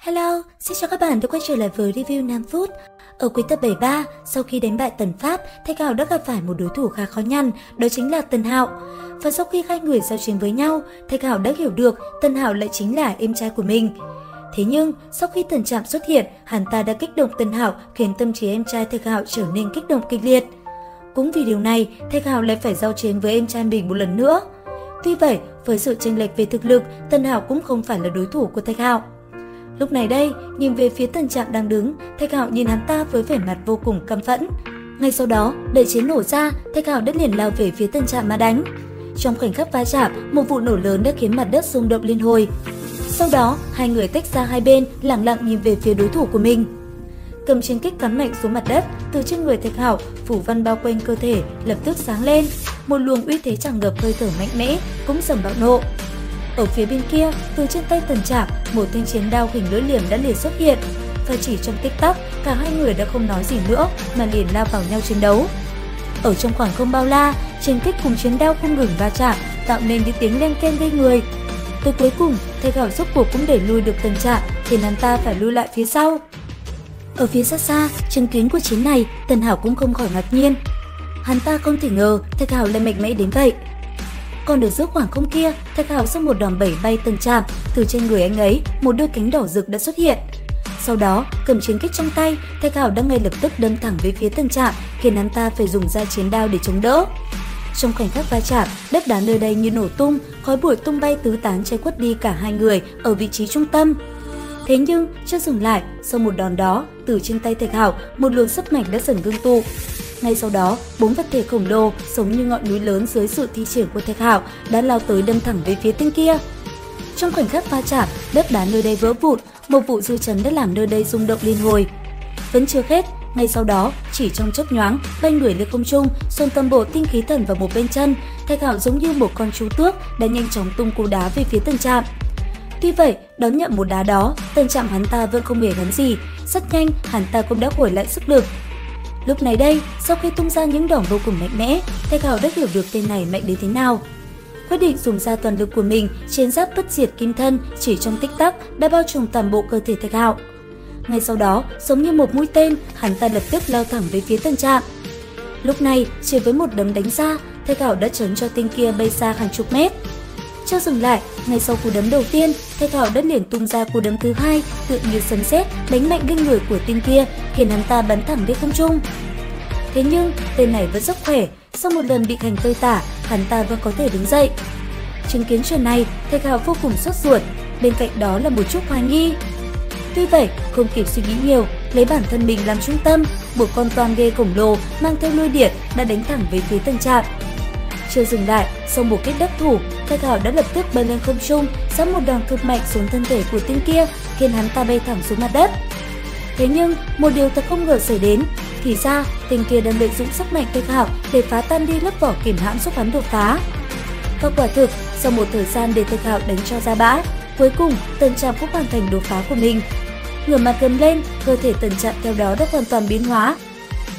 Hello, xin chào các bạn đã quay trở lại với review 5 phút. Ở cuối tập 73, sau khi đánh bại Tần Pháp, Thạch Hạo đã gặp phải một đối thủ khá khó nhằn, đó chính là Tần Hạo. Và sau khi hai người giao chiến với nhau, Thạch Hạo đã hiểu được Tần Hạo lại chính là em trai của mình. Thế nhưng, sau khi Tần Trạm xuất hiện, hắn ta đã kích động Tần Hạo, khiến tâm trí em trai Thạch Hạo trở nên kích động kịch liệt. Cũng vì điều này, Thạch Hạo lại phải giao chiến với em trai mình một lần nữa. Tuy vậy, với sự chênh lệch về thực lực, Tần Hạo cũng không phải là đối thủ của Thạch Hạo. Lúc này đây, nhìn về phía Tần Trạm đang đứng, Thạch Hạo nhìn hắn ta với vẻ mặt vô cùng căm phẫn. Ngay sau đó, đợi chiến nổ ra, Thạch Hạo đã liền lao về phía Tần Trạm mà đánh. Trong khoảnh khắc va chạm, một vụ nổ lớn đã khiến mặt đất rung động liên hồi. Sau đó, hai người tách ra hai bên, lặng lặng nhìn về phía đối thủ của mình. Cầm chiến kích cắm mạnh xuống mặt đất, từ trên người Thạch Hạo, phủ văn bao quanh cơ thể lập tức sáng lên, một luồng uy thế tràn ngập hơi thở mạnh mẽ cũng dần bạo nộ. Ở phía bên kia, từ trên tay Tần Trạm, một thanh chiến đao hình lưỡi liềm đã liền xuất hiện. Và chỉ trong tích tắc, cả hai người đã không nói gì nữa mà liền lao vào nhau chiến đấu. Ở trong khoảng không bao la, chiến kích cùng chiến đao không ngừng va chạm, tạo nên những tiếng len keng gây người. Tới cuối cùng, Thạch Hạo rốt cuộc cũng đẩy lui được Tần Trạm, khiến hắn ta phải lui lại phía sau. Ở phía xa xa, chứng kiến cuộc chiến này, Tần Hạo cũng không khỏi ngạc nhiên. Hắn ta không thể ngờ Thạch Hạo lại mạnh mẽ đến vậy. Còn ở giữa khoảng không kia, Thạch Hạo sau một đòn bẩy bay Tần Trạm, từ trên người anh ấy, một đôi cánh đỏ rực đã xuất hiện. Sau đó, cầm chiến kích trong tay, Thạch Hạo đã ngay lập tức đâm thẳng về phía Tần Trạm, khiến hắn ta phải dùng ra chiến đao để chống đỡ. Trong khoảnh khắc va chạm, đất đá nơi đây như nổ tung, khói bụi tung bay tứ tán che khuất đi cả hai người ở vị trí trung tâm. Thế nhưng, chưa dừng lại, sau một đòn đó, từ trên tay Thạch Hạo, một luồng sức mạnh đã dần ngưng tụ. Ngay sau đó, 4 vật thể khổng lồ giống như ngọn núi lớn dưới sự thi triển của Thạch Hạo đã lao tới đâm thẳng về phía tên kia. Trong khoảnh khắc va chạm, đất đá nơi đây vỡ vụn, một vụ dư chấn đã làm nơi đây rung động liên hồi. Vẫn chưa hết, ngay sau đó, chỉ trong chớp nhoáng, bay người lên không trung, dồn toàn bộ tinh khí thần vào một bên chân, Thạch Hạo giống như một con chú tước đã nhanh chóng tung cú đá về phía Tần Trạm. Tuy vậy, đón nhận một đá đó, Tần Trạm hắn ta vẫn không hề hấn gì, rất nhanh hắn ta cũng đã hồi lại sức lực. Lúc này đây, sau khi tung ra những đòn vô cùng mạnh mẽ, Thạch Hạo đã hiểu được tên này mạnh đến thế nào. Quyết định dùng ra toàn lực của mình, chiến giáp bất diệt kim thân chỉ trong tích tắc đã bao trùm toàn bộ cơ thể Thạch Hạo. Ngay sau đó, giống như một mũi tên, hắn ta lập tức lao thẳng về phía Tần Trạm. Lúc này, chỉ với một đấm đánh ra, Thạch Hạo đã chấn cho tên kia bay xa hàng chục mét. Chưa dừng lại, ngay sau cú đấm đầu tiên, Thạch Hạo đã liền tung ra cú đấm thứ hai, tựa như sấm sét đánh mạnh lên người của tên kia, khiến hắn ta bắn thẳng lên không trung. Thế nhưng, tên này vẫn rất khỏe, sau một lần bị hành tơi tả, hắn ta vẫn có thể đứng dậy. Chứng kiến chuyện này, Thạch Hạo vô cùng sốt ruột, bên cạnh đó là một chút hoài nghi. Tuy vậy, không kịp suy nghĩ nhiều, lấy bản thân mình làm trung tâm, một con toan ghê khổng lồ mang theo lôi điện đã đánh thẳng về phía Tần Trạm. Chưa dừng lại, sau một kích đắc thủ, Thạch Hạo đã lập tức bay lên không trung, giáng một đòn cực mạnh xuống thân thể của tên kia, khiến hắn ta bay thẳng xuống mặt đất. Thế nhưng, một điều thật không ngờ xảy đến, thì ra tên kia đang lợi dụng sức mạnh Thạch Hạo để phá tan đi lớp vỏ kiềm hãm giúp hắn đột phá. Và quả thực, sau một thời gian để Thạch Hạo đánh cho ra bã, cuối cùng Tần Trạm cũng hoàn thành đột phá của mình. Ngửa mặt gầm lên, cơ thể Tần Trạm theo đó đã hoàn toàn biến hóa.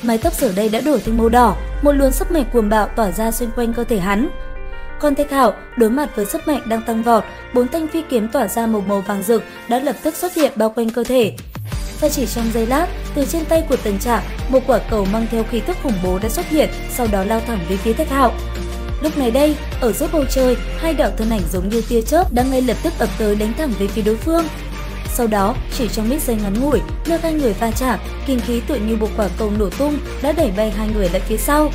Mái tóc giờ đây đã đổi thành màu đỏ, một luồng sức mạnh cuồng bạo tỏa ra xung quanh cơ thể hắn. Còn Thạch Hạo đối mặt với sức mạnh đang tăng vọt, 4 thanh phi kiếm tỏa ra một màu vàng rực đã lập tức xuất hiện bao quanh cơ thể. Và chỉ trong giây lát, từ trên tay của Tần Trạm, một quả cầu mang theo khí tức khủng bố đã xuất hiện, sau đó lao thẳng về phía Thạch Hạo. Lúc này đây, ở giữa bầu trời, hai đạo thân ảnh giống như tia chớp đang ngay lập tức ập tới đánh thẳng về phía đối phương. Sau đó, chỉ trong ít giây ngắn ngủi, nơi hai người va chạm, kinh khí tựa như một quả cầu nổ tung đã đẩy bay hai người lại phía sau.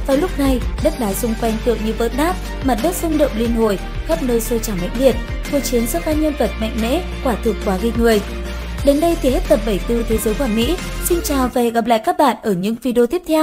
Vào lúc này, đất đá xung quanh tựa như vỡ nát, mặt đất rung động liên hồi, khắp nơi sôi trào mãnh liệt. Cuộc chiến giữa hai nhân vật mạnh mẽ quả thực quá ghê người. Đến đây thì hết tập 74 Thế giới hoàn mỹ. Xin chào và hẹn gặp lại các bạn ở những video tiếp theo.